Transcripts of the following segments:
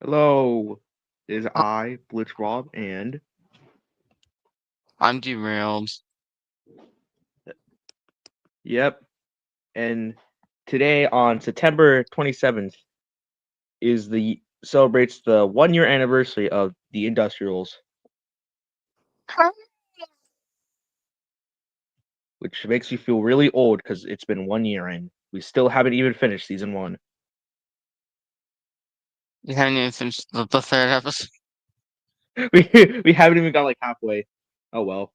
Hello, is I, Blitz Rob, and I'm derailed. yep, and today on September 27th is the celebrates the 1 year anniversary of the Industrials, which makes you feel really old because it's been 1 year and we still haven't even finished season one. You haven't even finished the third episode. We haven't even got like halfway. Oh well,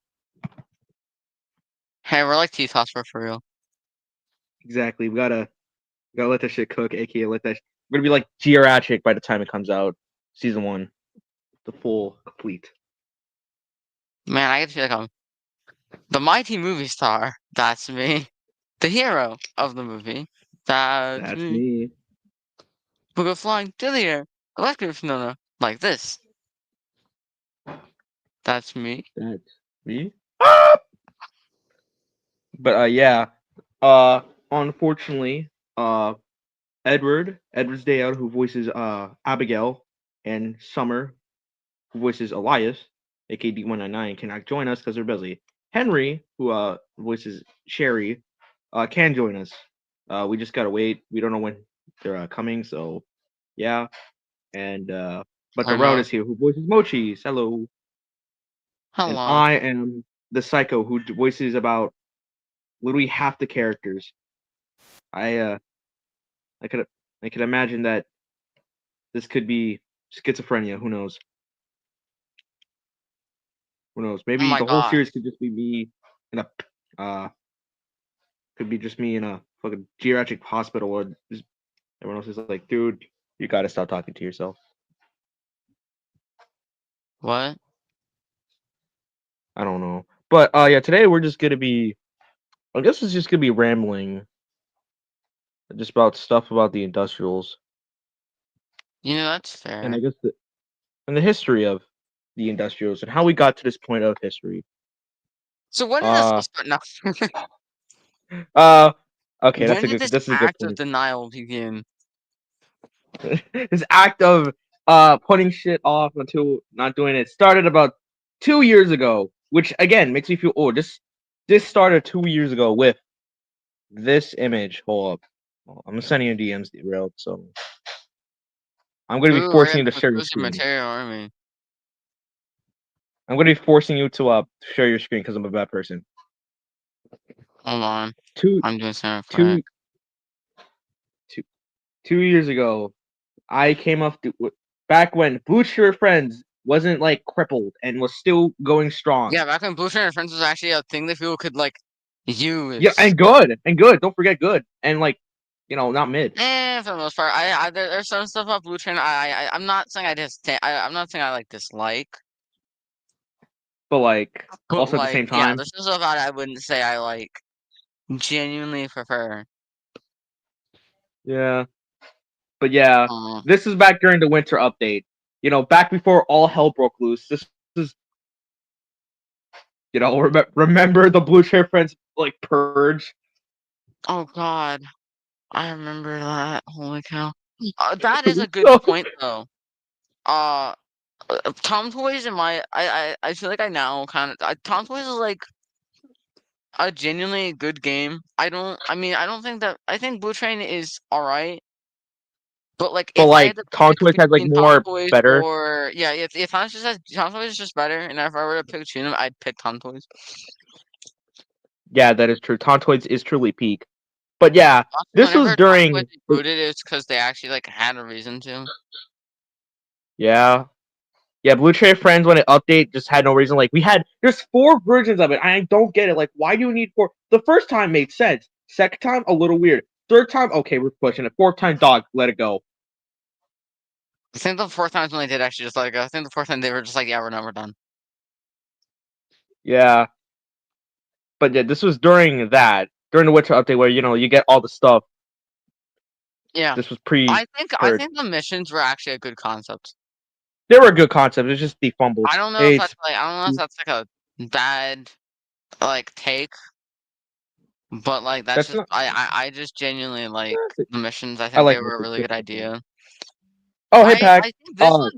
Hey, we're like T-Toss for real. exactly. We gotta let that shit cook, aka let that. We're gonna be like geriatric by the time it comes out, season one, the full complete. Man, I get to feel like I'm the mighty movie star. That's me. The hero of the movie. That's That's me. me. We'll go flying to the air. Electric no, like this. That's me. That's me. Ah! But yeah, uh, unfortunately, Edward's Day Out, who voices Abigail, and Summer, who voices Elias, aka D199, cannot join us because they're busy. Henry, who voices Sherry, can join us. We just gotta wait. We don't know when they're coming, so yeah. And but I the route know. is here, who voices Mochi. Hello. And Hello. I am the psycho who voices about literally half the characters. I I could I could imagine that this could be schizophrenia. Who knows? Who knows? Oh Maybe my the whole god. series could just be me in a could be just me in a fucking geriatric hospital, or just everyone else is like, dude, you gotta stop talking to yourself. What? I don't know, but yeah, today we're just gonna be. I guess it's just gonna be rambling, just about stuff about the industrials, That's and fair. I guess the history of the industrials and how we got to this point of history. So when did this all Uh, start? No. uh, okay, When did this this is a good act of point. denial begin? This act of putting shit off until not doing it started about 2 years ago, which again makes me feel old. This started 2 years ago with this image. Hold up, I'm sending you DMs, derailed. So I'm gonna be Ooh, I forcing got you to some share your exclusive screen. material army. I'm gonna be forcing you to share your screen because I'm a bad person. Hold on. Two I'm doing something for it. two two 2 years ago, I came up back when Blue Shirt Friends wasn't like crippled and was still going strong. Yeah, back when Booster and Friends was actually a thing that people could like Yeah, use. and good. Don't forget good, and like, not mid. For the most part, there's some stuff about Blue Train. I'm not saying I I'm not saying I like dislike, But like, but also at the like, same yeah, time, there's some stuff about it I wouldn't say I like genuinely prefer. yeah. But yeah, Uh, this is back during the winter update. Back before all hell broke loose. This is, remember the Blue Shirt Friends like purge. oh God, I remember that. Holy cow, that It is a was good so point though. Uh, Tom Toys in my I feel like I now kind of Tom Toys is like a genuinely good game. I don't think that I think Blue Train is alright, but like but if I had like to Tom pick Twist has like between Tom more Toys better. or yeah, if Tom Toys is just better, and if I were to pick between them, I'd pick Tom Toys. Yeah, that is true. Tom Twist is truly peak. But yeah, Also, this was whenever Tom Toys during. rebooted, it's because they actually like had a reason to. Yeah, yeah, Blue Tray Friends when it update just had no reason. Like there's 4 versions of it. I don't get it. Like, why do you need 4? The first time made sense. Second time, a little weird. Third time, okay, we're pushing it. Fourth time, dog, let it go. I think the fourth time when they did actually just like I think the fourth time they were just like yeah we're done. Yeah, but yeah, this was during the winter update where you get all the stuff. Yeah, This was pre I purge. think the missions were actually a good concept. They were a good concept. It's just the fumbles. Hey, it's I don't know if that's like a bad like take. But like that's that's just not. I just genuinely like the missions. I I think they like were a missions. really They're good fun. idea. Oh, hey, I Pack. think this one,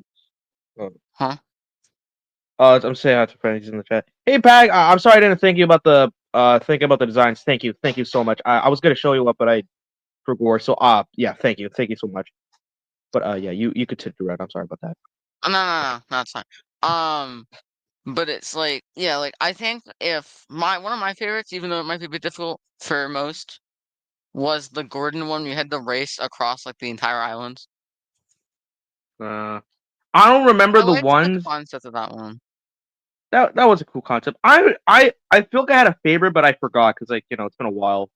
Uh, huh? I'm saying hi to friends in the chat. Hey, Pack. I'm sorry I didn't thank you about the designs. Thank you so much. I was gonna show you up, but I forgot. So yeah, thank you so much. But yeah, you could sit through it. I'm sorry about that. Oh, no, it's fine. Um, but it's like, yeah, like I think if one of my favorites, even though it might be a bit difficult for most, was the Gordon one. We had the race across like the entire island. Uh, I don't remember I the liked the ones concept of that one. that was a cool concept. I feel like I had a favorite, but I forgot because like it's been a while.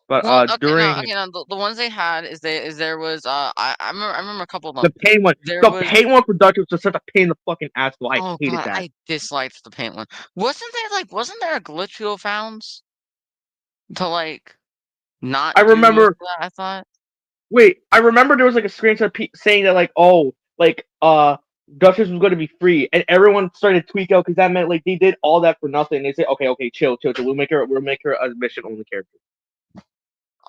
But Well, during okay, no. The ones they had is there was I remember a couple of them. the paint one, There the was paint one production was just such a pain in the fucking ass. So I oh hated god, that. I disliked the paint one. Wasn't there a glitch wheel found to like I not do most remember. of that? I thought. Wait, I remember there was like a screenshot saying that like Duchess was going to be free, and everyone started to tweak out because that meant like they did all that for nothing. They say okay, chill. We'll make her a mission only character.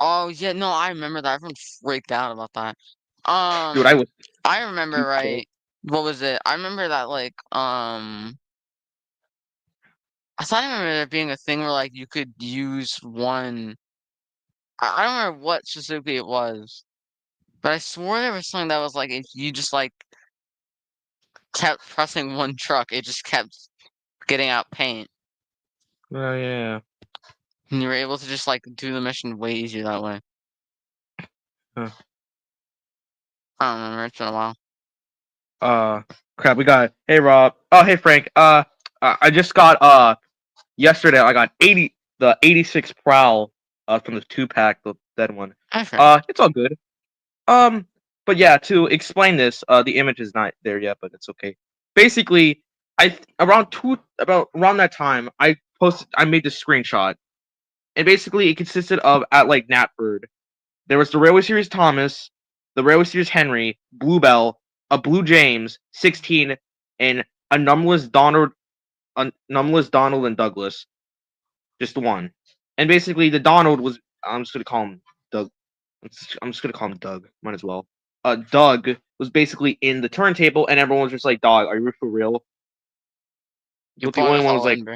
Oh yeah, no, I remember that. Everyone freaked out about that. Dude, I was I remember too pissed. right. What was it? I remember that like I thought I remember there being a thing where like you could use one. I don't remember what specifically it was, but I swore there was something that was like if you just like kept pressing one truck, it just kept getting out paint, Oh yeah. and you were able to just like do the mission way easier that way. Huh. I don't remember. It's been a while. Crap. We got. Hey Rob. Oh hey Frank. I just got yesterday. I got 86 prowl from the 2-pack, the dead one. Okay. It's all good. Um, but yeah, to explain this, the image is not there yet, but it's okay. Basically, about around that time, I made this screenshot, and basically it consisted of at like Natford, there was the Railway Series Thomas, the Railway Series Henry, Bluebell, a Blue James, 16, and a numberless Donald and Douglas, just one. And basically, the Donald was I'm just gonna call him Doug. I'm just gonna call him Doug. Might as well. Doug was basically in the turntable, and everyone was just like, "Dog, are you for real?" You But the plugged only us one was all like, in, bro.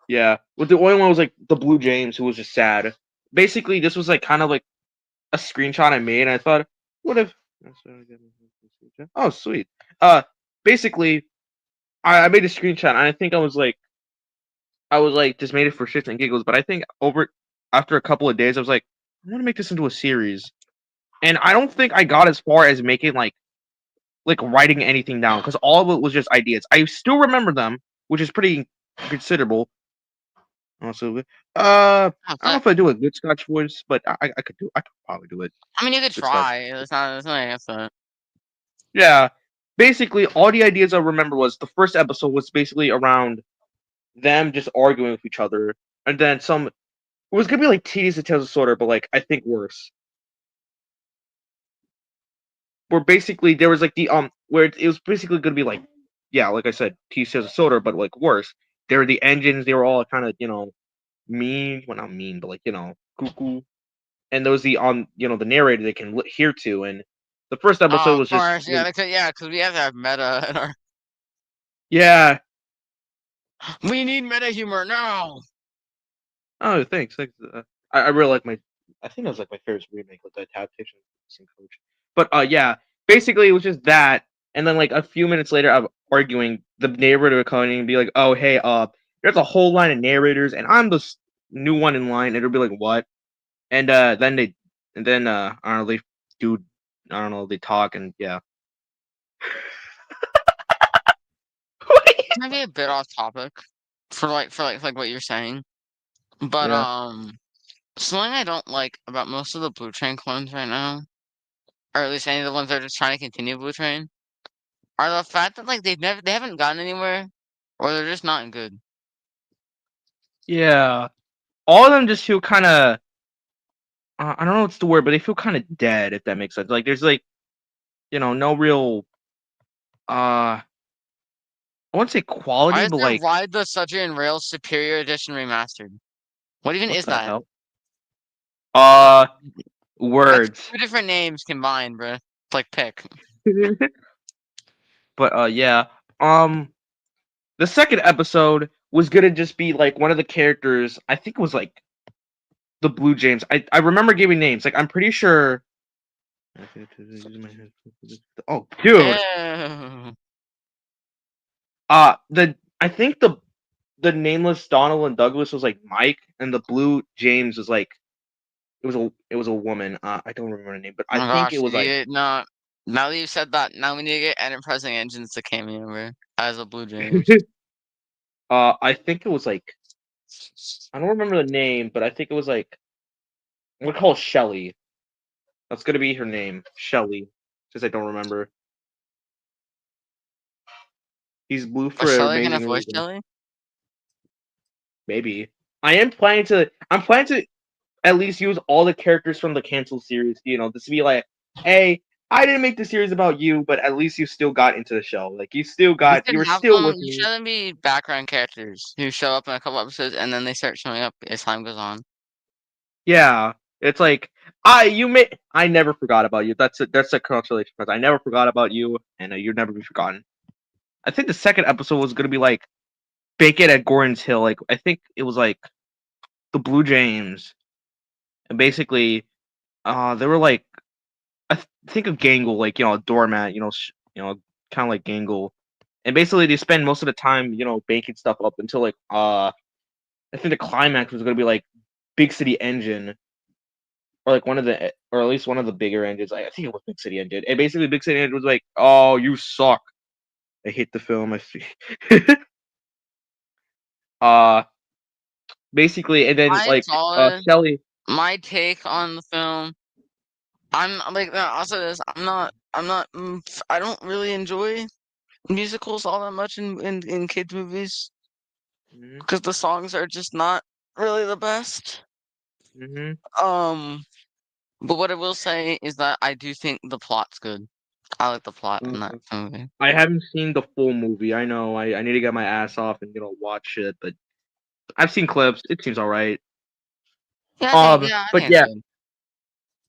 "Yeah." But the only one was like the Blue James, who was just sad. Basically, this was like kind of like a screenshot I made, and I thought, "What if?" Oh, sweet. Uh, basically, I made a screenshot, and I think I was like just made it for shits and giggles. But I think after a couple of days, I was like, I want to make this into a series, and I don't think I got as far as making like writing anything down because all of it was just ideas. I still remember them, which is pretty considerable. Also, Oh, I don't know if I do a good Scotch voice, but I could probably do it. I mean, you could Good Scotch. try. It's not against that. Yeah, basically all the ideas I remember was the first episode was basically around them just arguing with each other, and then some. It was gonna be like Tedious and Tales of Sorter, but like I think worse. Where basically there was like the where it was basically gonna be like yeah, like I said, Tedious Tales of Sorter, but like worse. There were the engines. They were all kind of mean. Well, not mean, but like cuckoo. And there was the the narrator they can hear to. And the first episode Oh, of was just course, yeah, because we have to have meta in our. yeah. We need meta humor now. Oh, thanks. I really like my. I think it was like my favorite remake with the adaptation of Coach. But yeah, basically it was just that, and then like a few minutes later, I'm arguing. The narrator would come in and be like, "Oh, hey, there's a whole line of narrators, and I'm the new one in line." And it'll be like, "What?" And then I don't know, they do, I don't know, they talk and yeah. Might be a bit off topic for like what you're saying, but Yeah. something I don't like about most of the Blue Train clones right now, or at least any of the ones that are just trying to continue Blue Train, are the fact that like they haven't gotten anywhere, or they're just not good. Yeah. All of them just feel kind of I don't know what's the word, but they feel kind of dead if that makes sense. Like there's like no real I wouldn't say Why quality, is but there like Ride the Subject and Rails Superior Edition Remastered? What even what is the that? hell? That's Words. two different names combined, bruh. It's like pick. But yeah. Um, the second episode was gonna just be like one of the characters. I think it was like the Blue James. I remember giving names. Like I'm pretty sure. Oh, dude. Ew. The I think the nameless Donald and Douglas was like Mike, and the Blue James was like it was a woman. I don't remember the name, but Oh I my think it gosh, was like no. Now that you said that, now we need to get Enterprising Engines to cameo over as a Blue James. I think it was like I don't remember the name, but I think it was like I'm gonna call Shelly. That's gonna be her name, Shelly. Because I don't remember. He's blue Was for an Shelly gonna amazing voice reason. Shelly? Maybe. I'm planning to at least use all the characters from the canceled series, just to be like, hey, I didn't make the series about you, but at least you still got into the show. Like You you should were have still with you me. should them be background characters who show up in a couple episodes and then they start showing up as time goes on. Yeah. It's like I never forgot about you. That's a consolation prize. I never forgot about you, and you'll never be forgotten. I think the second episode was gonna be like Bake It at Gordon's Hill. Like I think it was like the Blue James, and basically, they were like think of Gangle like a doormat, kind of like Gangle, and basically they spend most of the time baking stuff up until like I think the climax was gonna be like Big City Engine or like or at least one of the bigger engines. I think it was Big City Engine, and basically Big City Engine was like, oh, you suck. I hate the film. I see. uh, basically, and then I like saw it. Shelly. My take on the film. I'm like also this. I don't really enjoy musicals all that much in kids movies Mhm, because the songs are just not really the best. mhm, Um, but what I will say is that I do think the plot's good. I like the plot in that mhm. movie. I haven't seen the full movie. I know. I need to get my ass off and watch it, but I've seen clips. It seems all right. Yeah, I But think it's yeah, good.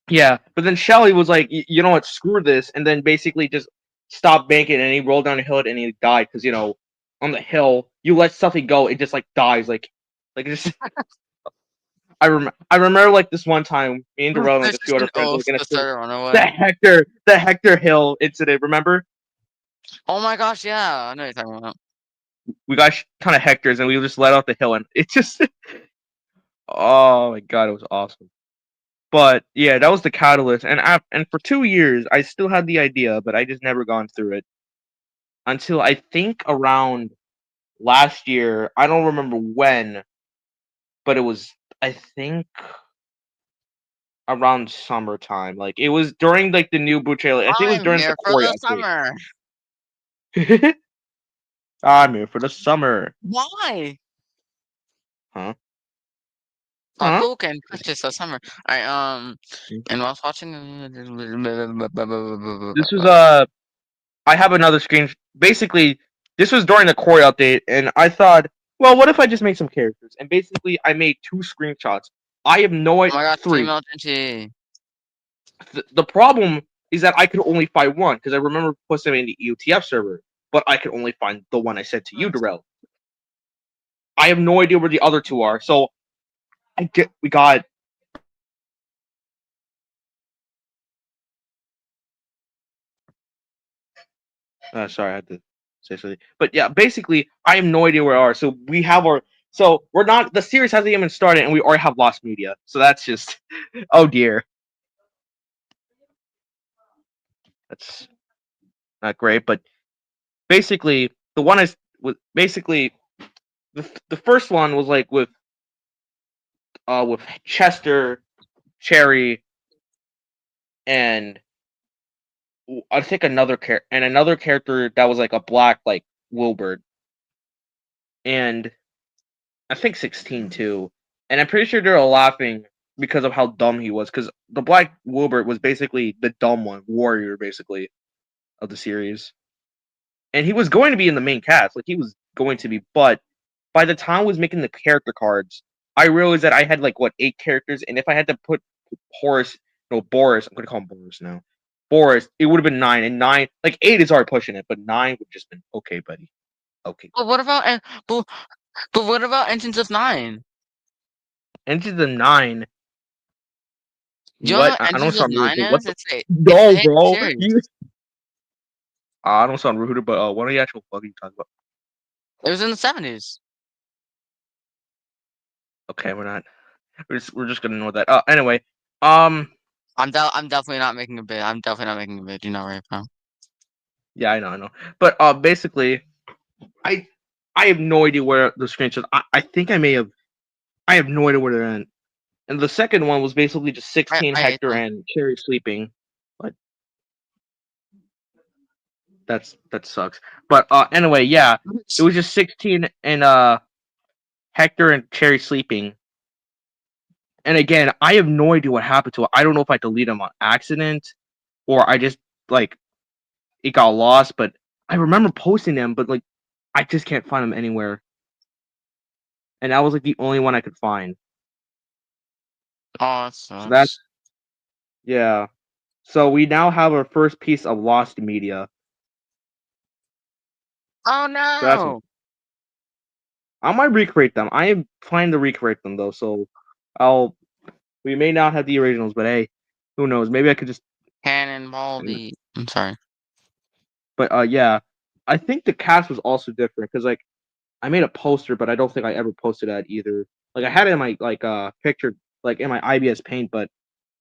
yeah. But then Shelly was like, you know what? Screw this, and then basically just stopped banking, and he rolled down the hill and he died because on the hill you let something go, it just like dies, like it just. I remember like this one time, me and Darrell and like There's a few just other an friends were oath gonna to swim start to run the away. Hector Hill incident. Remember? Oh my gosh, yeah, I know what you're talking about. We got kind of Hectors and we just let out the hill and it just. Oh my god, it was awesome. But yeah, that was the catalyst, and for 2 years I still had the idea, but I just never gone through it until I think around last year. I don't remember when, but it was I think around summertime. Like it was during like the new boot trailer. I think it was I'm during the here for Corey the summer. update. I'm here for the summer, Why? huh? Huh? Who can purchase the summer? Alright, and I was watching. This was I have another screen. Basically, this was during the Corey update, and I thought, well, what if I just make some characters? And basically, I made 2 screenshots. I have no Oh my gosh, three. female Genji. The problem is that I could only find one because I remember posting it in the EUTF server, but I could only find the one I sent to you, Darrell. I have no idea where the other two are, so we got. Sorry, I had to say something. But yeah, basically, I have no idea where we are. So we have our. So we're not. The series hasn't even started, and we already have lost media. So that's just. Oh dear. That's not great. But basically, the one is with basically the first one was like with Chester, Cherry, and I think another character that was like a black like Wilbert, and I think 16 too. And I'm pretty sure they're all laughing because of how dumb he was. Because the Black Wilbert was basically the dumb one, warrior basically of the series, and he was going to be in the main cast, like he was going to be. But by the time I was making the character cards, I realized that I had like what 8 characters, and if I had to put Boris, I'm gonna call him Boris now. Boris, it would have been 9, and 9, like 8 is already pushing it, but 9 would just been okay, buddy. Okay. But what about but what about Engines of Nine? Into the 9. Do you know What? what I don't Engines of sound rude, Nine but what is? the? It's a No, hit bro. series. I don't sound rude, but what are the actual fuck are you talking about? It was in the 70s. Okay, we're not. We're just gonna ignore that. Anyway, I'm definitely not making a bid. I'm definitely not making a bid. You know, right, pal? yeah, I know. But basically, I I have no idea where the screenshots. I think I may have. I have no idea where they're in. And the second one was basically just 16 I hate Hector them. and Cherry sleeping. But that sucks. But anyway, yeah, it was just 16 and Hector and Cherry sleeping. And again, I have no idea what happened to it. I don't know if I deleted them on accident or I just like it got lost. But I remember posting them, but like I just can't find them anywhere. And that was like the only one I could find. Oh, it So that's sucks. yeah. So we now have our first piece of lost media. Oh So that's no! I might recreate them. I am planning to recreate them though, so I'll we may not have the originals, but hey, who knows? Maybe I could just Cannonball B. I'm sorry. but yeah. I think the cast was also different because like I made a poster, but I don't think I ever posted that either. Like I had it in my like picture like in my IBS paint, but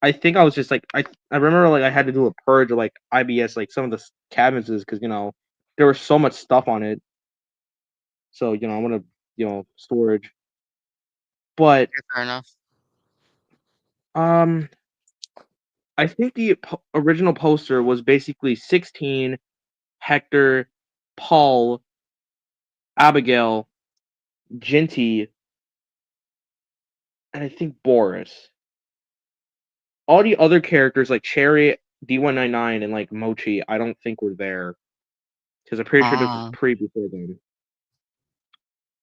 I think I was just like I remember like I had to do a purge of like IBS like some of the cabins because there was so much stuff on it. So I want to storage. But Okay, fair enough. um I think the original poster was basically 16, Hector, Paul, Abigail, Ginty, and I think Boris. All the other characters like Cherry, D199, and like Mochi, I don't think were there because I'm pretty sure this was Oh, before then.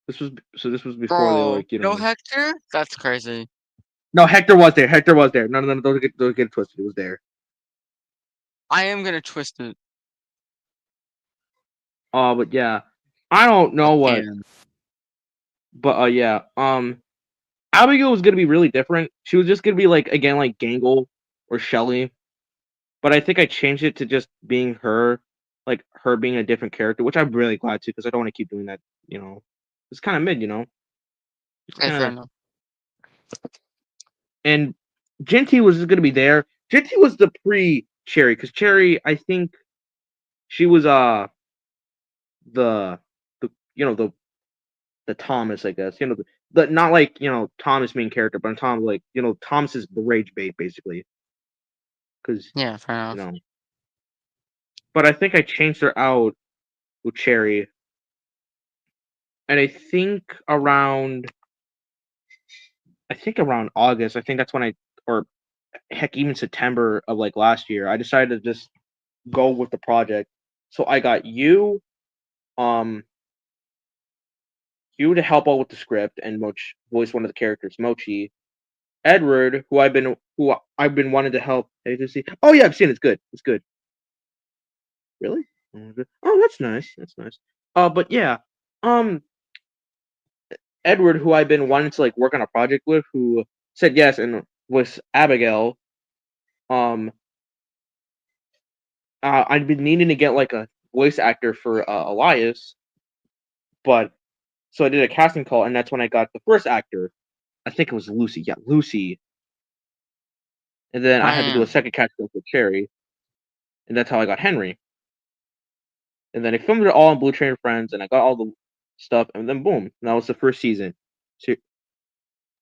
This was before they bro, like no Hector? That's crazy. No, Hector was there. Hector was there. No, don't get it twisted. It was there. I am gonna twist it. But yeah, I don't I know what, can. but yeah, Abigail was gonna be really different. She was just gonna be like again like Gangle or Shelly, but I think I changed it to just being her, like her being a different character, which I'm really glad to because I don't want to keep doing that. It's kind of mid. It's Okay, kind fair of enough. and Ginty was just gonna be there. Ginty was the pre Cherry because Cherry I think she was the the Thomas, I guess. The not like Thomas main character, but Tom like Thomas's the rage bait basically. Because Yeah, fair you enough. know, but I think I changed her out with Cherry, and I think around August. I think that's when or heck, even September of like last year, I decided to just go with the project. So I got um, you to help out with the script and voice one of the characters, Mochi. Edward, who I've been wanting to help agency. Oh yeah, I've seen it. It's good. It's good. Really? Oh, that's nice. That's nice. But yeah, um, Edward, who I've been wanting to like work on a project with, who said yes, and was Abigail. Um, I've been needing to get like a voice actor for Elias, but so I did a casting call, and that's when I got the first actor. I think it was Lucy. Yeah, Lucy. And then I I had to do a am. second casting call for Cherry, and that's how I got Henry. And then I filmed it all on Blue Train Friends, and I got all the stuff, and then boom, that was the first season. So,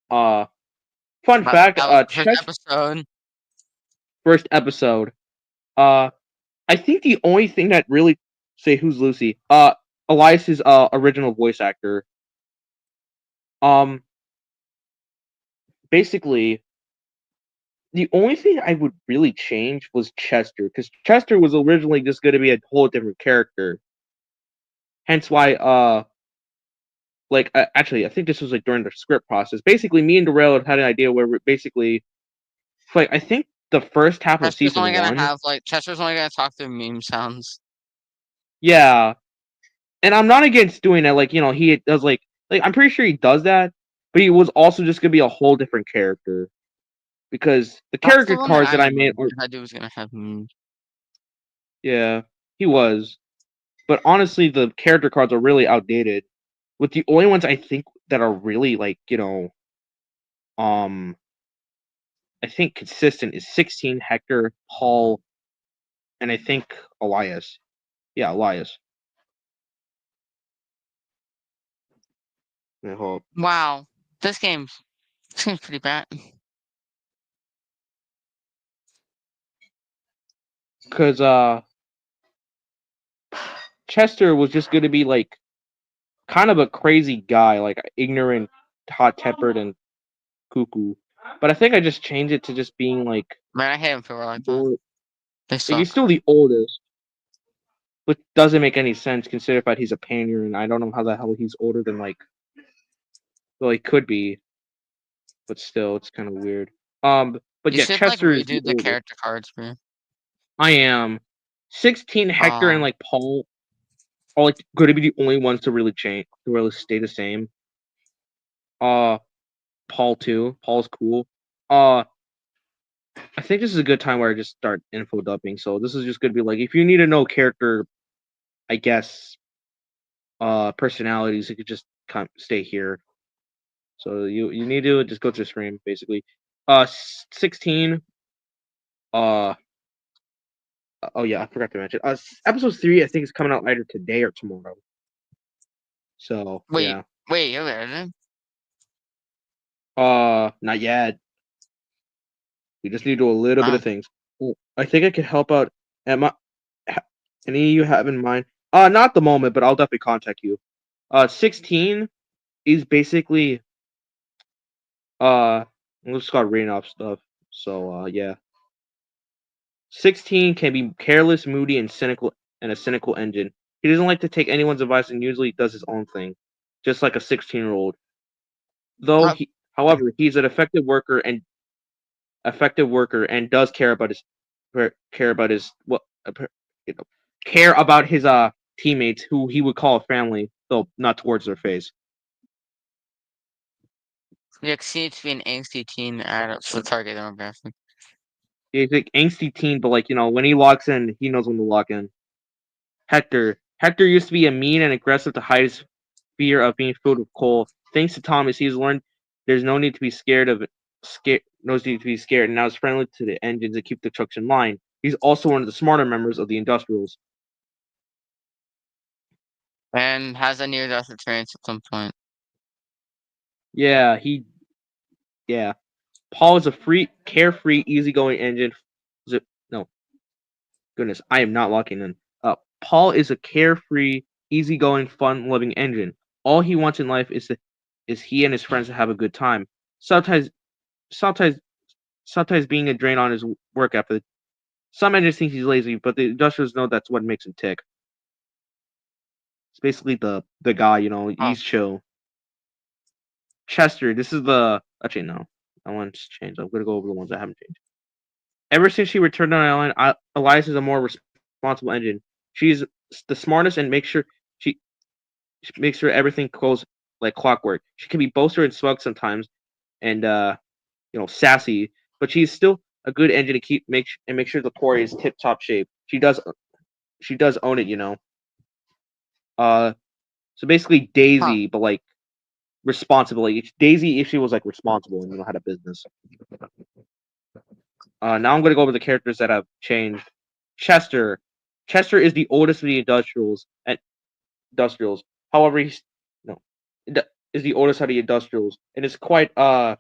uh, fun fact, That was the first Chess episode. first episode. Uh, I think the only thing that really say who's Lucy. Elias's original voice actor. Um, basically, the only thing I would really change was Chester, because Chester was originally just going to be a whole different character. Hence why like actually I think this was like during the script process. Basically, me and Darrell had an idea where we basically like I think the first half of Chester's only season gonna 1. have Chester's only gonna talk through meme sounds. Yeah, and I'm not against doing it. Like he does like I'm pretty sure he does that, but he was also just gonna be a whole different character because the That's the character one that cards I that I made. remember. That dude was gonna have memes. Yeah, he was, but honestly, the character cards are really outdated. With the only ones I think that are really I think consistent is 16, Hector, Paul, and I think Elias. Yeah, Elias. I hope. Wow, this game seems pretty bad. Because Chester was just gonna be like kind of a crazy guy, like ignorant, hot tempered, and cuckoo. But I think I just changed it to just being like Man, I hate him for like that. more, They like he's suck. still the oldest, which doesn't make any sense considering that he's a painter, and I don't know how the hell he's older than well, he could be, but still, it's kind of weird. But You yeah, should Chester is the redo the oldest. character cards, bro. I am 16, Hector, and Paul are going to be the only ones to really change, to really stay the same. Paul too. Paul's cool. I think this is a good time where I just start info dumping. So this is just gonna be like if you need to know character, I guess, personalities, you could just stay here. So you need to just go to the stream basically. 16. Uh oh yeah, I forgot to mention. Episode 3 I think is coming out either today or tomorrow. So Wait, yeah. wait, you're there? Not yet. We just need to do a little bit of things. I think I could help out. Any of you have in mind? Not at the moment, but I'll definitely contact you. 16 is basically I'm just start reading off stuff. So yeah. 16 can be careless, moody, and cynical, and a cynical engine. He doesn't like to take anyone's advice and usually does his own thing, just like a 16-year-old. Though however, he's an effective worker and does care about his care about his teammates who he would call family, though not towards their face. You seem to be an angsty teen adult for the target demographic. He's like angsty teen, but when he locks in, he knows when to lock in. Hector used to be a mean and aggressive to hide his fear of being filled with coal. Thanks to Thomas, he's learned there's no need to be scared, and now is friendly to the engines that keep the trucks in line. He's also one of the smarter members of the Industrials. And has a near-death experience at some point. Yeah, Paul is a carefree, easygoing engine. No, goodness, I am not locking in. Paul is a carefree, easygoing, fun-loving engine. All he wants in life is he and his friends to have a good time. Sometimes being a drain on his work effort. Some engines think he's lazy, but the industrials know that's what makes him tick. It's basically the guy, he's chill. Chester, this is actually no, that one's changed. I'm gonna go over the ones that haven't changed. Ever since she returned on the island, Elias is a more responsible engine. She's the smartest and makes sure everything goes like clockwork. She can be boastful and smug sometimes, and sassy, but she's still a good engine to make sure the quarry is tip top shape. She does own it. So basically Daisy, but responsibility. Daisy if she was responsible and had a business. Now I'm gonna go over the characters that have changed. Chester is the oldest of the industrials. However, is the oldest of the industrials, and it's quite I'm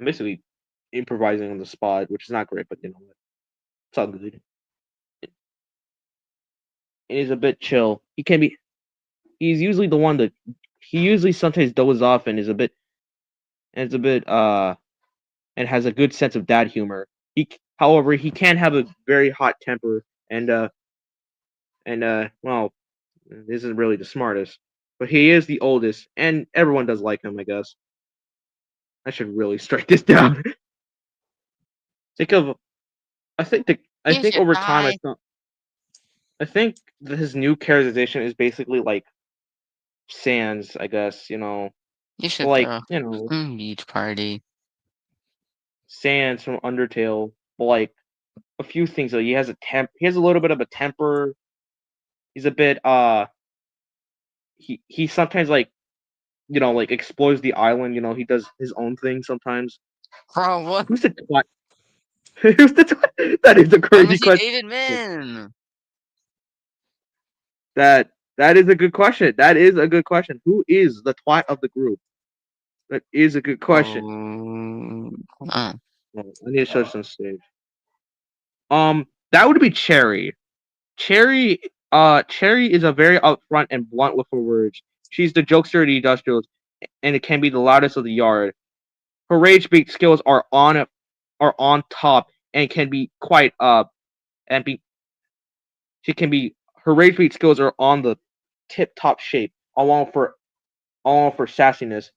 basically improvising on the spot, which is not great, but it's all good. It is a bit chill. He's usually the one that he usually sometimes dozes off and is a bit and has a good sense of dad humor. However, he can have a very hot temper and well, this isn't really the smartest, but he is the oldest, and everyone does like him, I guess. I should really strike this down. Think of. I You think should over time, die. I think his new characterization is basically like Sans. I guess You but should like throw a beach party. Sans from Undertale. But like a few things though. He has a little bit of a temper. He's a bit he sometimes like like explores the island. He does his own thing sometimes. Bro, what? Who's the twat? Who's the twat? That is a Let me crazy see question. David Min. That is a good question. That is a good question. Who is the twat of the group? That is a good question. Oh. I need to show some stage. That would be Cherry. Cherry is a very upfront and blunt with her words. She's the jokester of the industrials, and it can be the loudest of the yard. Her rage bait skills are on top and can be quite and be she can be her rage bait skills are on the tip top shape along for sassiness,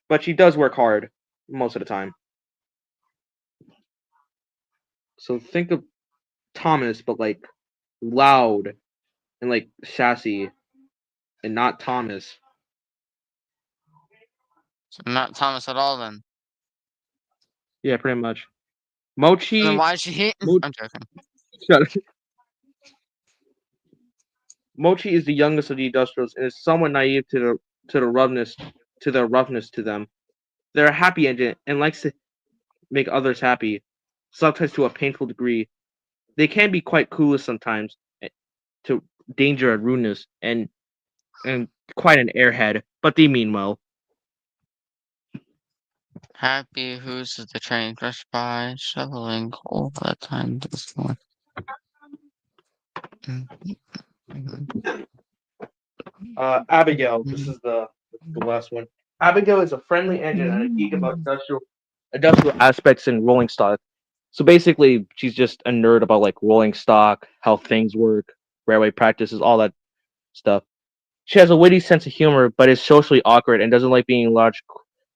but she does work hard most of the time. So think of Thomas, but like loud and like sassy, and not Thomas. So not Thomas at all then. Yeah, pretty much. So then Mochi, why is she hating? Mo- I'm joking. shut up. Mochi is the youngest of the industrials and is somewhat naive to the roughness to them. They're a happy engine and likes to make others happy, sometimes to a painful degree. They can be quite clueless sometimes to danger and rudeness, and quite an airhead, but they mean well. Happy who's the train rushed by, shoveling all that time this morning. Abigail, this is the last one. Abigail is a friendly engine and a geek about industrial aspects and rolling stock. So basically, she's just a nerd about like rolling stock, how things work, railway practices, all that stuff. She has a witty sense of humor, but is socially awkward and doesn't like being in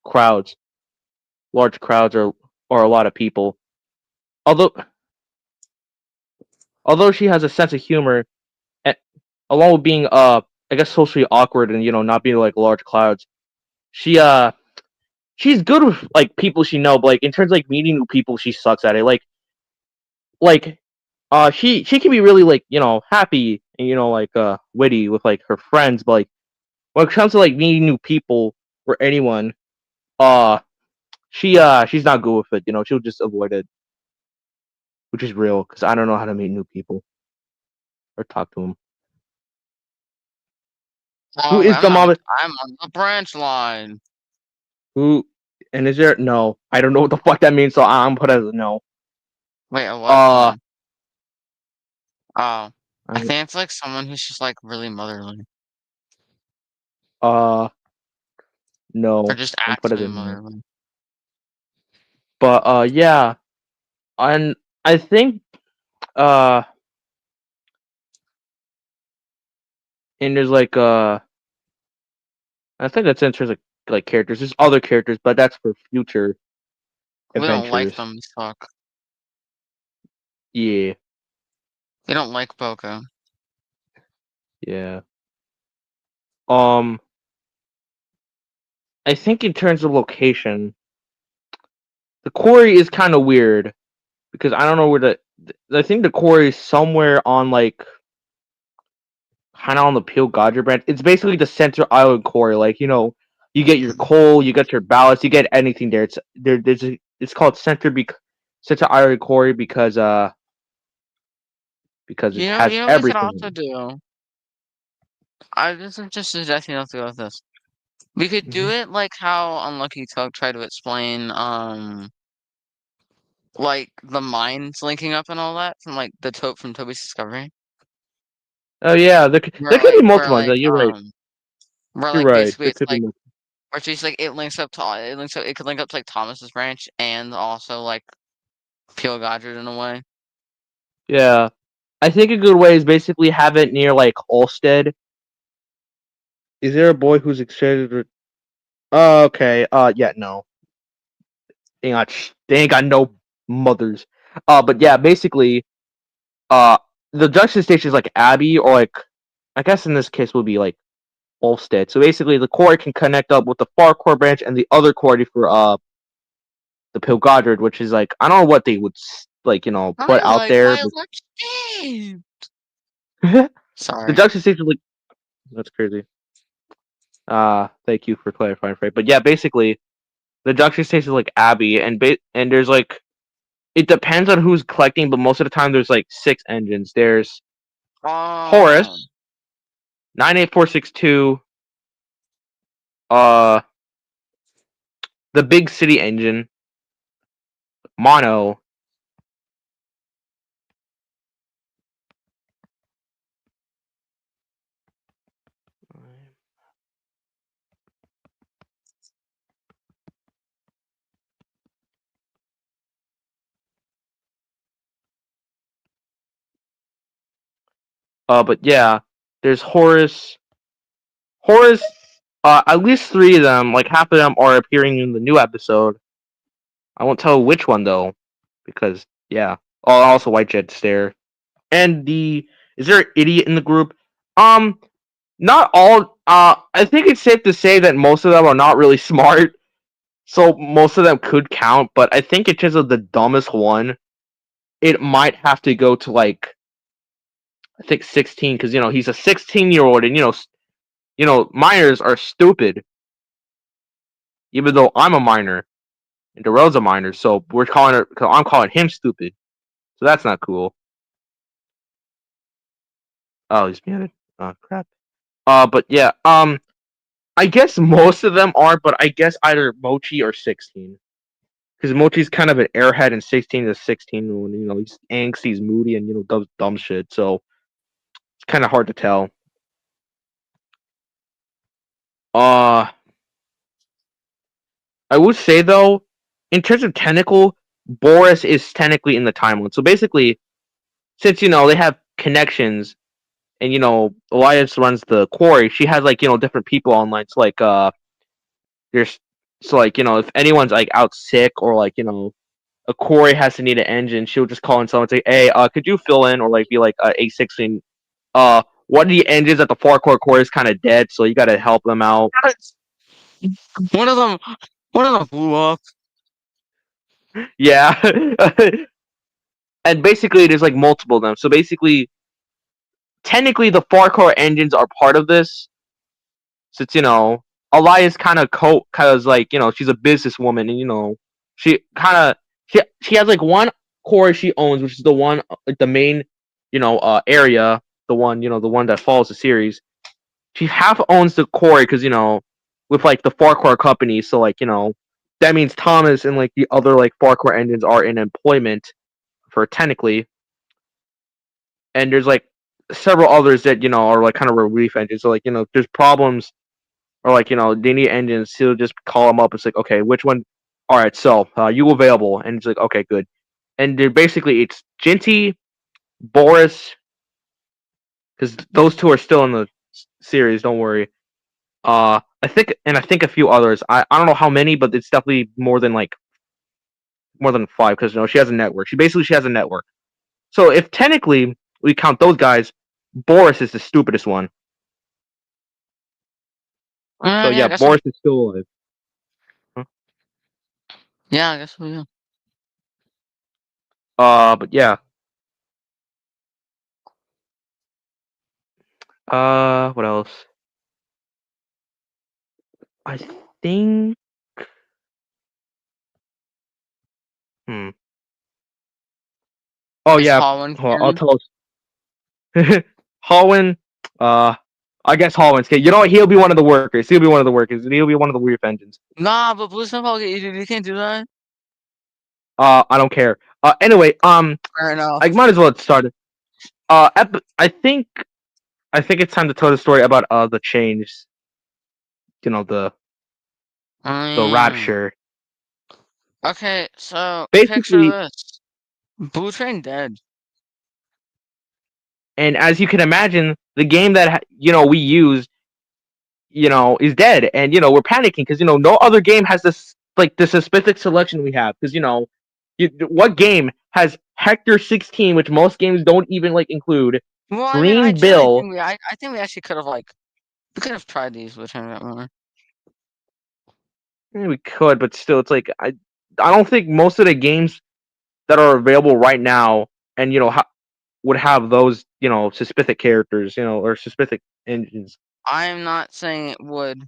crowds, large crowds, or a lot of people. Although although she has a sense of humor, and along with being I guess socially awkward and not being like large crowds, she she's good with like people she know, but like in terms of like meeting new people, she sucks at it. Like she can be really like happy and like witty with like her friends, but like when it comes to like meeting new people or anyone, uh she's not good with it. She'll just avoid it, which is real because I don't know how to meet new people or talk to them. Who Oh, is the mom? I'm on the branch line. Who and is there no? I don't know what the fuck that means, so I'm put as a no. Wait, a what Uh, line? Oh, I I'm- think it's like someone who's just like really motherly. uh, Or no. just I'm put as actually a no. motherly. But yeah, and I think uh, and there's like I think that's in terms of like characters. There's other characters, but that's for future We don't like adventures. them, fuck. Yeah, We don't like Boko. yeah. Um, I think in terms of location, the quarry is kind of weird because I don't know where I think the quarry is somewhere on like kind of on the Peel Godra branch. It's basically the Center Island quarry. Like you get your coal, you get your ballast, you get anything there. It's called Center Island quarry because it has You know what we could also everything. do? This is just suggesting us to go with this. We could do Hmm. it like how Unlucky Tug tried to explain, like the mines linking up and all that from like the Tope from Toby's Discovery. Oh yeah, there could be Where multiple ones. like You're right. where You're like right. basically There it's could be like multiple. where it's just like it could link up to like Thomas's branch and also like Peel Godred in a way. Yeah, I think a good way is basically have it near like Olstead. Is there a boy who's excited? Oh, okay. Yeah, no. They ain't got no mothers. But yeah, basically, the junction station is like Abbey, or like, I guess in this case would be like Olstead. So basically, the core can connect up with the far core branch and the other core for the Pilgodred, which is like, I don't know what they would like put I out like there. my electricity. The Sorry. junction station, like, that's crazy. Thank you for clarifying, Frank. But yeah, basically, the junction station is like Abbey, and there's like, it depends on who's collecting, but most of the time there's like 6 engines. There's Horus, 98462, the Big City engine, Mono, but yeah, there's Horus. At least 3 of them, like half of them, are appearing in the new episode. I won't tell which one though, because yeah. Oh, also White Jet's there. And is there an idiot in the group? Not all. I think it's safe to say that most of them are not really smart, so most of them could count. But I think it's just the dumbest one. It might have to go to like, I think 16, because he's a 16-year-old, and minors are stupid. Even though I'm a minor, and Darrell's a minor, so I'm calling him stupid. So that's not cool. Oh, he's muted. Oh crap. But yeah. I guess most of them are, but I guess either Mochi or 16. Because Mochi's kind of an airhead, and 16 is 16 when he's angsty, he's moody, and does dumb shit. So it's kind of hard to tell. I would say though, in terms of technical, Boris is technically in the timeline. So basically, since they have connections, and Elias runs the quarry, she has like different people online. So like there's if anyone's like out sick, or like a quarry has to need an engine, she'll just call in someone and say, "Hey, could you fill in?" Or like be like, A16, one of the engines at the far core is kind of dead, so you got to help them out. One of them blew up. Yeah. And basically there's like multiple of them. So basically, technically the far core engines are part of this, since Elias kind of cause like she's a businesswoman, and she kind of she has like one core she owns, which is the one, like the main area, the one that follows the series. She half owns the core because with like the Farquhar company, so like that means Thomas and like the other like Farquhar engines are in employment for technically, and there's like several others that are like kind of relief engines. So like there's problems, or like they need engines, so just call them up. It's like, okay, which one? All right, so you available? And it's like, okay, good. And they're basically, it's Ginty, Boris, because those 2 are still in the series. Don't worry. I think a few others. I don't know how many, but it's definitely more than 5, because she has a network. She has a network. So if technically we count those guys, Boris is the stupidest one. So yeah, Boris is still alive. Huh? Yeah, I guess so. Yeah. But yeah. What else? I think. Oh Is yeah. Holland I'll tell us. Holland. I guess Holland's. You know what? He'll be one of the workers. He'll be one of the reef engines. Nah, but Blue Snowball, you can't do that. I don't care. Anyway. Fair enough. I might as well start it. I think it's time to tell the story about the change. The rapture. Okay, so basically, picture this: Blue Train dead. And as you can imagine, the game that we used, is dead, and we're panicking because no other game has this, like, the specific selection we have, because What game has Hector 16, which most games don't even like include? Well, I mean, I Green genuinely Bill. think I think we actually could have we could have tried these with him more. We could, but still, it's like I don't think most of the games that are available right now, and would have those suspicious characters, or suspicious engines. I am not saying it would.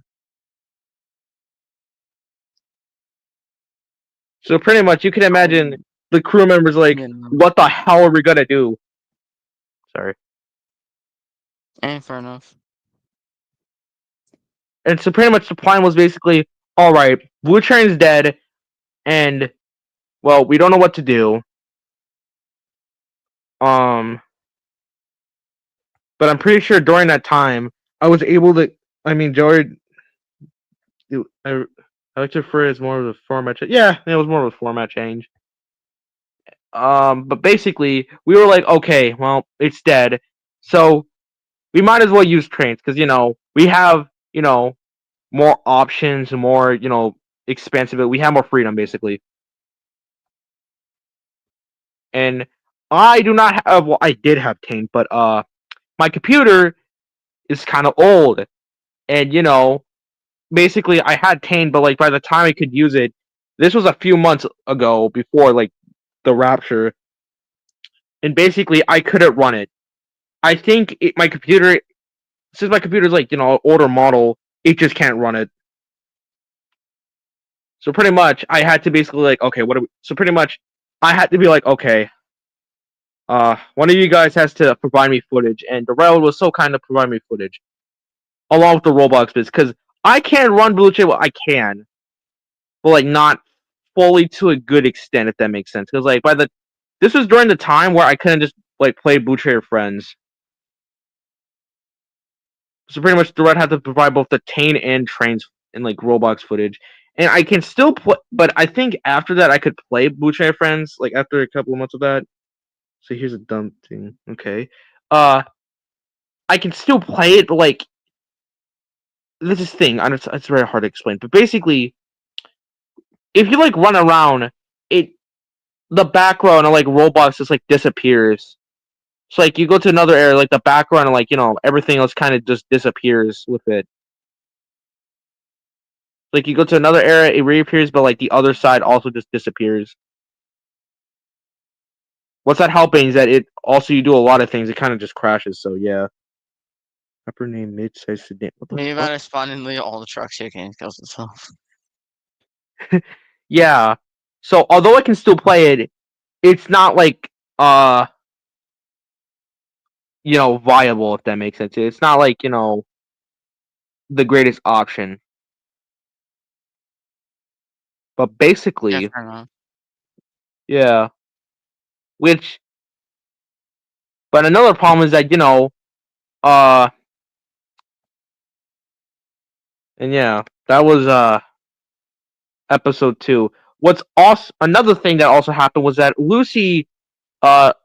So pretty much, you can imagine the crew members like, what the hell are we gonna do? Sorry. And fair enough. And so pretty much the plan was basically, all right, Blue Train's dead, and well, we don't know what to do. But I'm pretty sure during that time, I was able to. I mean, Joey, I like to refer it as more of a format change. Yeah, it was more of a format change. But basically, we were like, okay, well, it's dead, so we might as well use trains because we have more options, more expansive. We have more freedom, basically. And I do not have. Well, I did have Tane, but my computer is kind of old, and basically I had Tane, but like by the time I could use it, this was a few months ago before like the Rapture, and basically I couldn't run it. I think my computer, since my computer's like older model, it just can't run it. So pretty much I had to basically like, okay, what do we? So pretty much I had to be like, okay, one of you guys has to provide me footage, and the railroad was so kind of provide me footage along with the Roblox bits because I can run Blue Jay. Well, I can, but like not fully to a good extent, if that makes sense. Because like this was during the time where I couldn't just like play Blue Trader Friends. So pretty much the Red had to provide both the Tane and Trains and like Roblox footage. And I can still play, but I think after that I could play Blue Trader Friends, like after a couple of months of that. So here's a dumb thing. Okay. I can still play it, but like this is the thing. It's very hard to explain. But basically, if you like run around, the background of like Roblox just like disappears. So like you go to another area, like the background and like everything else kind of just disappears with it. Like you go to another area, it reappears, but like the other side also just disappears. What's that helping is that it also you do a lot of things. It kind of just crashes. So yeah. Upper name mid-size sedan. What the Maybe fuck? about to spawn in all the trucks here can kills itself. Yeah. So although I can still play it, it's not like viable, if that makes sense. It's not like the greatest option. But basically, yeah. Which, but another problem is that and yeah, that was episode 2. What's also another thing that also happened was that Lucy,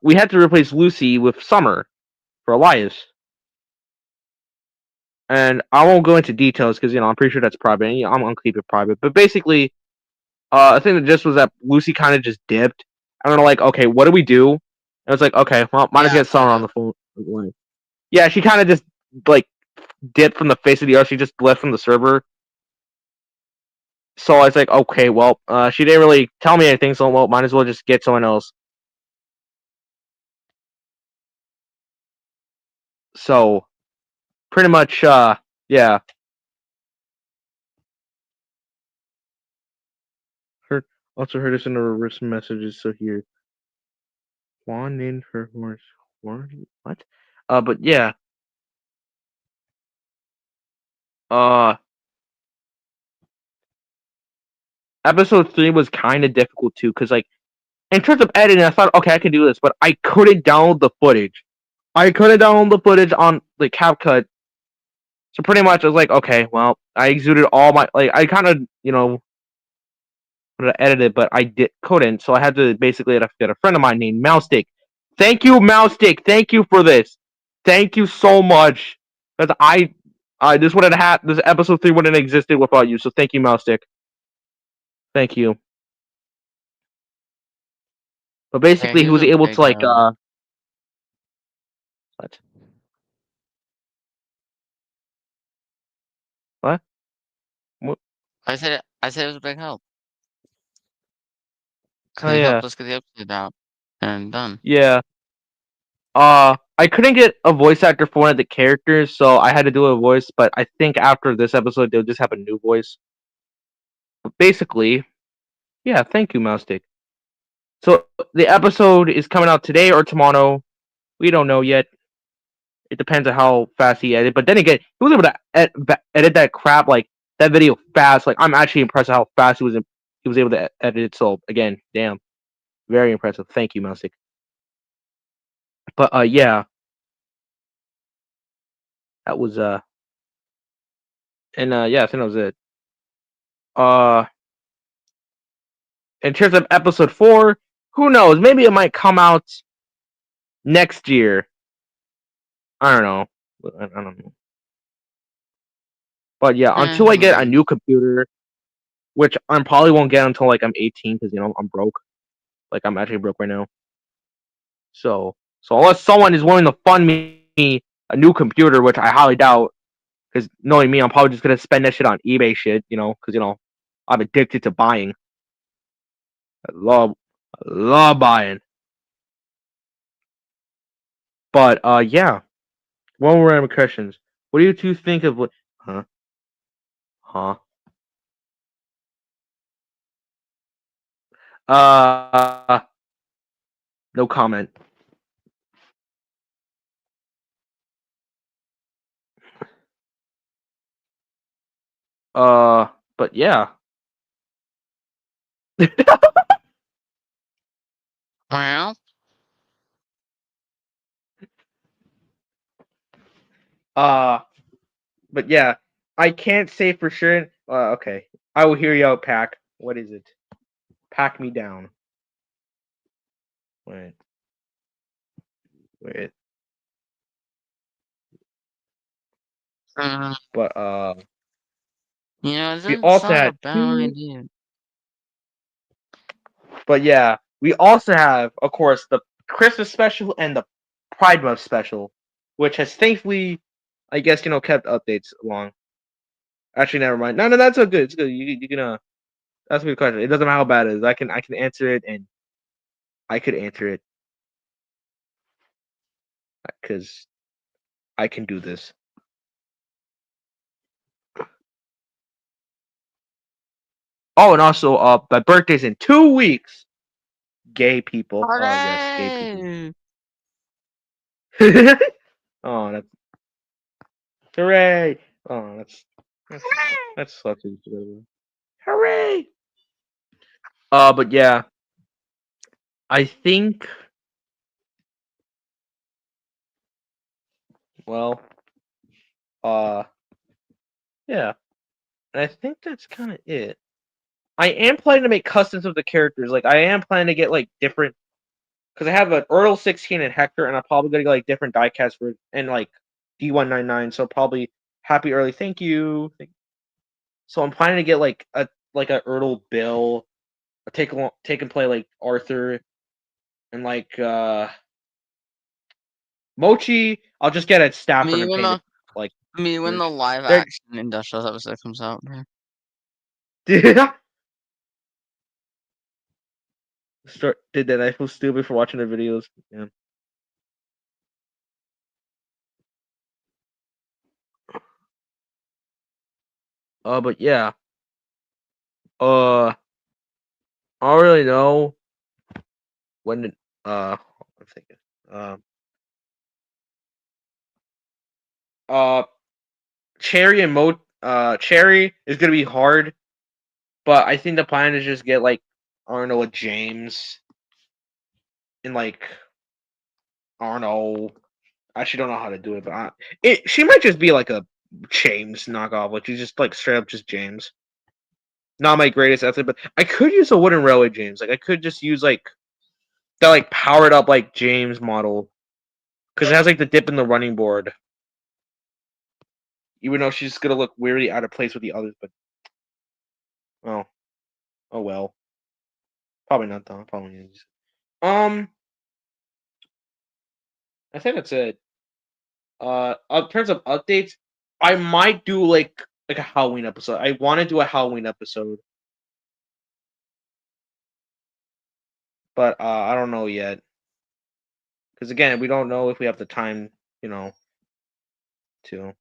we had to replace Lucy with Summer for Elias. And I won't go into details because I'm pretty sure that's private. And, I'm gonna keep it private. But basically, I think the gist was that Lucy kind of just dipped. And we're like, okay, what do we do? And it's like, okay, well, might as well get Summer on the phone. Yeah, she kind of just like dipped from the face of the earth. She just left from the server. So I was like, okay, well, she didn't really tell me anything, so well, might as well just get someone else. So, pretty much, yeah. Also heard us in the reverse messages, so here. Juan named her horse. What? But yeah. Episode 3 was kind of difficult too, because like, in terms of editing, I thought, okay, I can do this, but I couldn't download the footage. I couldn't download the footage on the CapCut. So pretty much, I was like, okay, well, I exuded all my I kind of edit it, but I couldn't. So I had to basically get a friend of mine named Mousestick. Thank you, Mousestick. Thank you for this. Thank you so much. Because this wouldn't have this episode 3 wouldn't have existed without you. So thank you, Mousestick. Thank you. But Yeah, basically, he he was was a able big to like guy. what? What? What? I said it was a big help. Oh Cause he yeah, helped us get the episode out and done. yeah. I couldn't get a voice actor for one of the characters, so I had to do a voice. But I think after this episode, they'll just have a new voice. But basically, yeah. Thank you, Mousestick. So the episode is coming out today or tomorrow. We don't know yet. It depends on how fast he edited. But then again, he was able to edit that crap like that video fast. Like I'm actually impressed with how fast he was able to edit it. So again, damn, very impressive. Thank you, Mousestick. But yeah, that was and yeah, I think that was it. Uh, in terms of episode 4, who knows? Maybe it might come out next year. I don't know. I don't know. But yeah, until I Who get a knows? new computer, which I probably won't get until like I'm 18 because I'm broke. Like I'm actually broke right now. So unless someone is willing to fund me a new computer, which I highly doubt, because knowing me, I'm probably just gonna spend that shit on eBay shit, because I'm addicted to buying. I love buying. But yeah. One more random questions. What do you two think of what? Huh? Huh? Uh, no comment. But yeah. Well, uh, but yeah, I can't say for sure. Okay, I will hear you out, Pack. What is it? Pack me down. Wait, wait. mm, But it we doesn't also sound like a had bad two. idea. But yeah, we also have, of course, the Christmas special and the Pride Month special, which has thankfully, I guess, kept updates along. Actually, never mind. No, that's so good. It's good. You can that's a good question. It doesn't matter how bad it is. I can answer it, and I could answer it because I can do this. Oh, and also, my birthday's in 2 weeks. Gay people. Oh yes, gay people. Hooray! Oh, that's hooray! Oh, that's that's such a hooray! But yeah, I think. Well, uh, yeah, and I think that's kind of it. I am planning to make customs of the characters. Like, I am planning to get like different because I have an Earl 16 and Hector, and I'm probably gonna get like different diecast for and like D199. So probably happy early, thank you. So I'm planning to get like a Earl Bill, take and play like Arthur, and like Mochi. I'll just get a Stafford Me and when paint the it like me when the live they're action Industrials episode comes out, man. did that. I feel stupid for watching their videos. Yeah. But yeah. I don't really know when. I'm thinking. Um. Uh. Cherry is gonna be hard, but I think the plan is just get like I don't know a James and like I don't know. I actually don't know how to do it, but she might just be like a James knockoff. Like she's just like straight up just James. Not my greatest athlete, but I could use a wooden railway James. Like I could just use like that like powered up like James model because it has like the dip in the running board. Even though she's gonna look weirdly out of place with the others, but oh, oh well. Probably not though. Probably is. Um, I think that's it. In terms of updates, I might do like a Halloween episode. I want to do a Halloween episode, but I don't know yet. Because again, we don't know if we have the time, you know, to.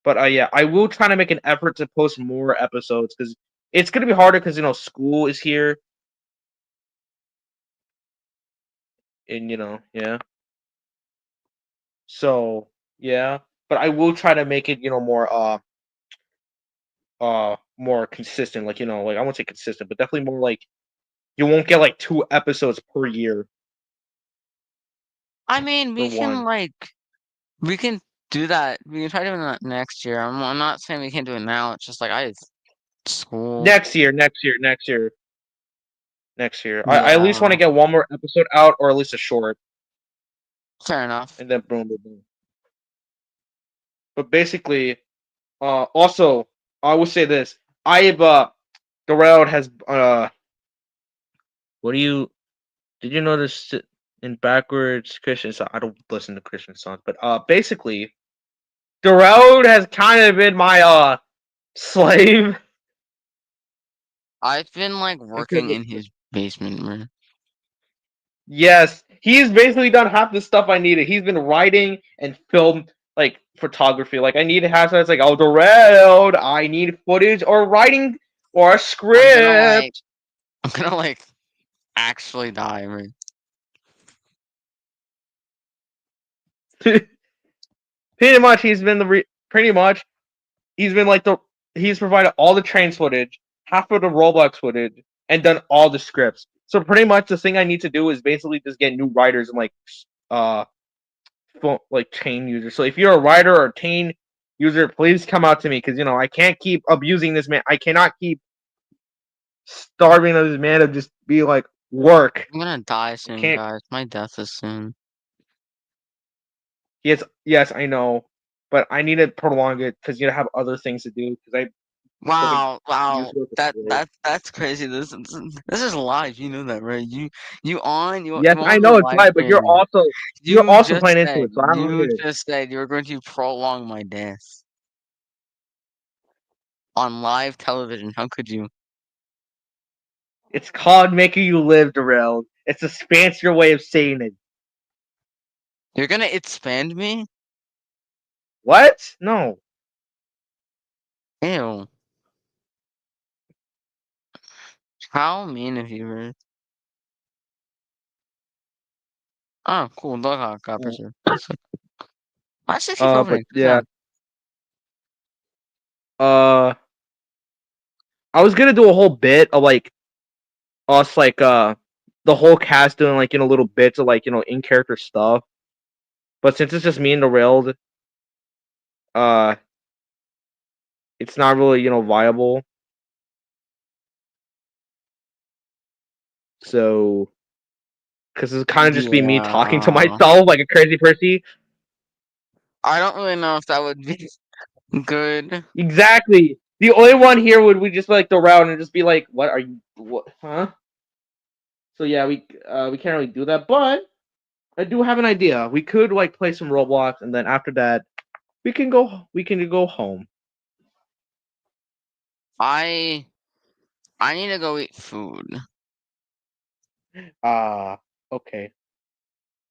But yeah, I will try to make an effort to post more episodes because it's gonna be harder because school is here, and yeah. So yeah, but I will try to make it more consistent. Like I won't say consistent, but definitely more like you won't get like 2 episodes per year I mean, for one. we can do that. We can try doing that next year. I'm not saying we can't do it now. It's just like I have school. Next year, next year, next year, next year. I at least want to Yeah, get one more episode out, or at least a short, fair enough. and then boom, boom, boom. But basically, also I will say this: I've the railroad has What do you did you notice in backwards Christian songs? I don't listen to Christian songs, but basically, the road has kind of been my slave I've been because working in his basement, man. yes, he's basically done half the stuff I needed. He's been writing and film like photography. Like I need hashtags like oh the road. I need footage or writing or a I'm gonna script. I'm gonna actually die, man. Pretty much, pretty much he's been like the he's provided all the trains footage, half of the Roblox footage, and done all the scripts. So pretty much the thing I need to do is basically just get new writers and uh like chain users. So if you're a writer or chain user, please come out to me because I can't keep abusing this man. I cannot keep starving of this man to just be like work. I'm gonna die I soon, can't. guys. My death is soon. Yes, I know, but I need to prolong it because have other things to do because I like Wow, wow. use work. That's crazy. This is live. You know that, right? You on Yes, you I on the know it's live live, but you're streaming. also you're also playing into it, so I don't You get it. just said you were going to prolong my death on live television. How could you? It's called making you live, Darrell. It's a fancier way of saying it. You're gonna expand me? What? No. Ew. How mean of you, man. Oh, cool. Look how got preserved. Why does it keep But opening? yeah. Yeah. Uh, I was gonna do a whole bit of us the whole cast doing little bits of in character stuff. But since it's just me and the railed, uh, it's not really viable. So, because it's kind of just be me talking to Yeah. myself like a crazy person. I don't really know if that would be good. Exactly. The only one here would we just be like the route and just be like, "What are you? What? Huh?" So yeah, we can't really do that. But I do have an idea. We could play some Roblox, and then after that, we can go home. I I need to go eat food. Ah, okay.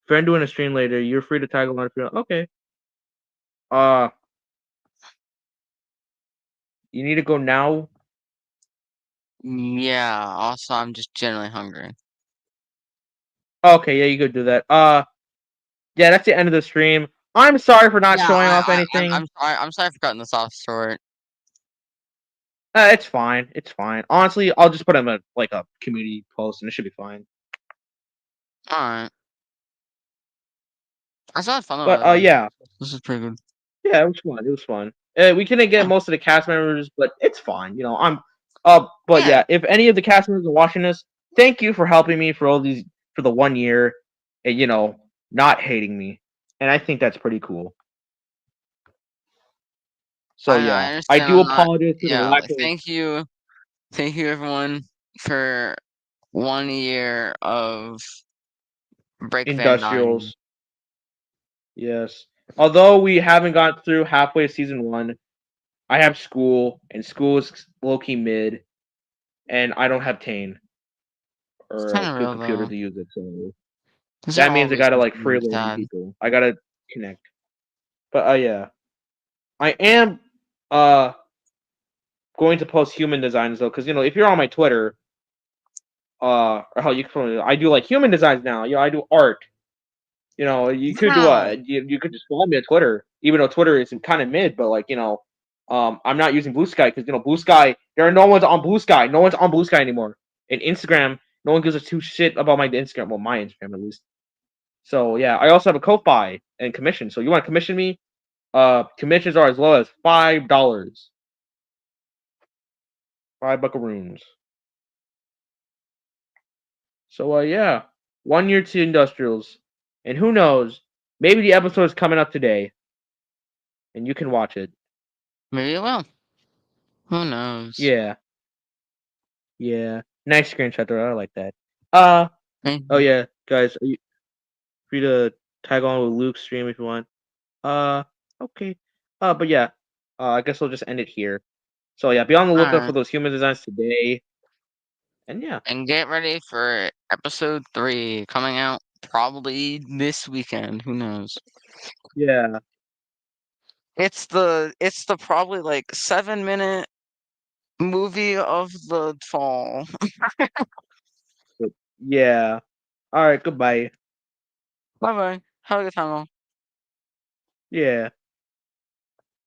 If I'm doing a stream later, you're free to tag along if you want. Okay. Uh, you need to go now. Yeah, also I'm just generally hungry. Okay, yeah, you could do that. Yeah, that's the end of the stream. I'm sorry for not Yeah, showing off anything. I'm sorry for cutting this off short. It's fine. It's fine. Honestly, I'll just put him a community post, and it should be fine. Alright. I still had fun But though. yeah, This is pretty good. yeah, it was fun. It was fun. We couldn't get Yeah. most of the cast members, but it's fine. But Yeah. yeah, if any of the cast members are watching this, thank you for helping me for the 1 year, and not hating me, and I think that's pretty cool. So I yeah, I understand do I'm not apologize for the yeah, lack of. thank you. Thank you everyone for 1 year of Break Van Dyne. Industrials. Yes. Although we haven't got through halfway of season 1, I have school, and school is low key mid, and I don't have Tane It's or kind a of good real computer though. to use it. So These are that all means I gotta like reasons to free be learn sad. people. I gotta connect. But yeah, I am uh going to post human designs though, because if you're on my Twitter, or hell, you can. I do like human designs now. I do art. You could do Wow. you could just follow me on Twitter, even though Twitter is kind of mid, but like I'm not using Blue Sky because Blue Sky. There are no one's on Blue Sky. No one's on Blue Sky anymore. And Instagram, no one gives a two shit about my Instagram. Well, my Instagram at least. So yeah, I also have a Ko-fi and commission. So you want to commission me? Commissions are as low as $5. $5 So yeah, 1 year to industrials, and who knows? Maybe the episode is coming up today, and you can watch it. Maybe it will. Who knows? Yeah, yeah. Nice screenshot though. I like that. Oh Mhm. yeah, guys, are you free to tag on with Luke's stream if you want? Uh, okay. But yeah, I guess we'll just end it here. So yeah, be on the lookout for Alright. those human designs today, and yeah, And get ready for episode 3 coming out probably this weekend. Who knows? yeah, It's the probably like 7-minute movie of the fall. but yeah. All right, goodbye. Bye bye. Have a good time, all. Yeah.